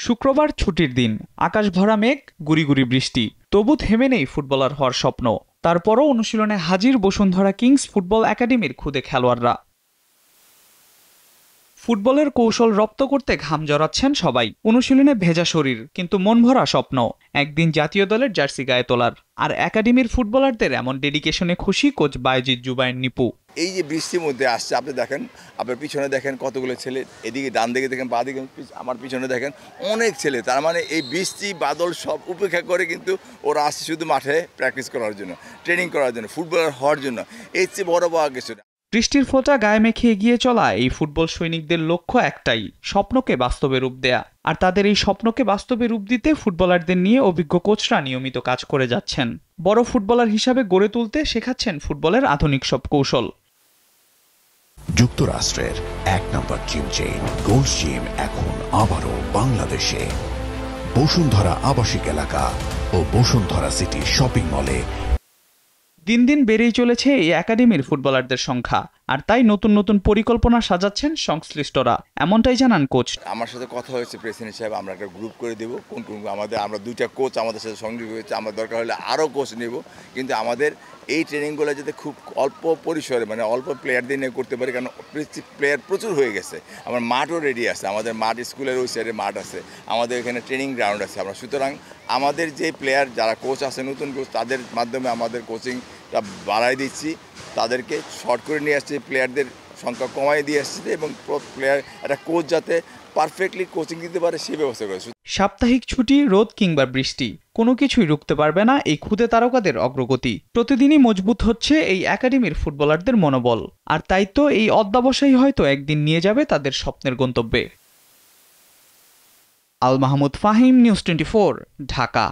শুক্রবার ছুটির দিন, আকাশ ভরা মেঘ, গুড়ি গুড়ি বৃষ্টি, তবু থেমে নেই ফুটবলার হওয়ার স্বপ্ন। তারপরও অনুশীলনে হাজির বসুন্ধরা কিংস ফুটবল একাডেমির খুদে খেলোয়াড়রা। ফুটবলের কৌশল রপ্ত করতে ঘাম জড়াচ্ছেন সবাই। অনুশীলনে ভেজা শরীর, কিন্তু মন ভরা স্বপ্ন একদিন জাতীয় দলের জার্সি গায়ে তোলার। আর একাডেমির ফুটবলারদের এমন ডেডিকেশনে খুশি কোচ বায়েজিদ জুবায়ের নিপু। এই যে বৃষ্টির মধ্যে আসছে, আপনি দেখেন, আপনার পিছনে দেখেন কতগুলো ছেলে, এদিকে ডান দিকে দেখেন, বাঁ দিকে আমার পিছনে দেখেন অনেক ছেলে। তার মানে এই বৃষ্টি বাদল সব উপেক্ষা করে কিন্তু ওরা আসছে শুধু মাঠে প্র্যাকটিস করার জন্য, ট্রেনিং করার জন্য, ফুটবলার হওয়ার জন্য। এর চেয়ে বড় কিছু না। বৃষ্টির ফোঁটা গায়ে মেখে এগিয়ে চলা এই ফুটবল সৈনিকদের লক্ষ্য একটাই, স্বপ্নকে বাস্তবে রূপ দেয়া। আর তাদের এই স্বপ্নকে বাস্তবে রূপ দিতে ফুটবলারদের নিয়ে অভিজ্ঞ কোচরা নিয়মিত কাজ করে যাচ্ছেন। বড় ফুটবলার হিসাবে গড়ে তুলতে শেখাচ্ছেন ফুটবলের আধুনিক সব কৌশল। যুক্তরাষ্ট্রের ১ নম্বর জিম চেইন গোল্ড জিম এখন আবারও বাংলাদেশে। বসুন্ধরা আবাসিক এলাকা ও বসুন্ধরা সিটি শপিং মলে দিন দিন বেড়েই চলেছে এই একাডেমির ফুটবলারদের সংখ্যা। আর তাই নতুন নতুন পরিকল্পনা সাজাচ্ছেন সংশ্লিষ্টরা, এমনটাই জানান কোচ। আমার সাথে কথা হয়েছে প্রেসিডেন্ট সাহেব, আমরা একটা গ্রুপ করে দেবো। কোন আমরা 2টা কোচ আমাদের সাথে সংযোগ হয়েছে। আমরা দরকার হলে আরও কোচ নেব, কিন্তু আমাদের এই ট্রেনিংগুলো যাতে খুব অল্প পরিসরে, মানে অল্প প্লেয়ার দিয়ে নিয়ে করতে পারি, কারণ প্লেয়ার প্রচুর হয়ে গেছে। আমার মাঠও রেডি আছে, আমাদের মাঠ স্কুলের ওই সাইডে মাঠ আছে, আমাদের এখানে ট্রেনিং গ্রাউন্ড আছে। আমরা সুতরাং আমাদের যে প্লেয়ার যারা কোচ আছে, নতুন কোচ, তাদের মাধ্যমে আমাদের কোচিংটা বাড়াই দিচ্ছি, তাদেরকে শর্ট করে নিয়ে আসছে, প্লেয়ারদের সংখ্যা কমাই দিয়ে আসছে, এবং প্লেয়ার একটা কোচ যাতে পারফেক্টলি কোচিং দিতে পারে সেই ব্যবস্থা করেছে। সাপ্তাহিক ছুটি, রোদ কিংবা বৃষ্টি, কোনো কিছুই রুখতে পারবে না এই ক্ষুদে তারকাদের অগ্রগতি। প্রতিদিনই মজবুত হচ্ছে এই একাডেমির ফুটবলারদের মনোবল। আর তাই তো এই অধ্যবসায়ই হয়তো একদিন নিয়ে যাবে তাদের স্বপ্নের গন্তব্যে। আল মাহমুদ ফাহিম, নিউজ 24, ঢাকা।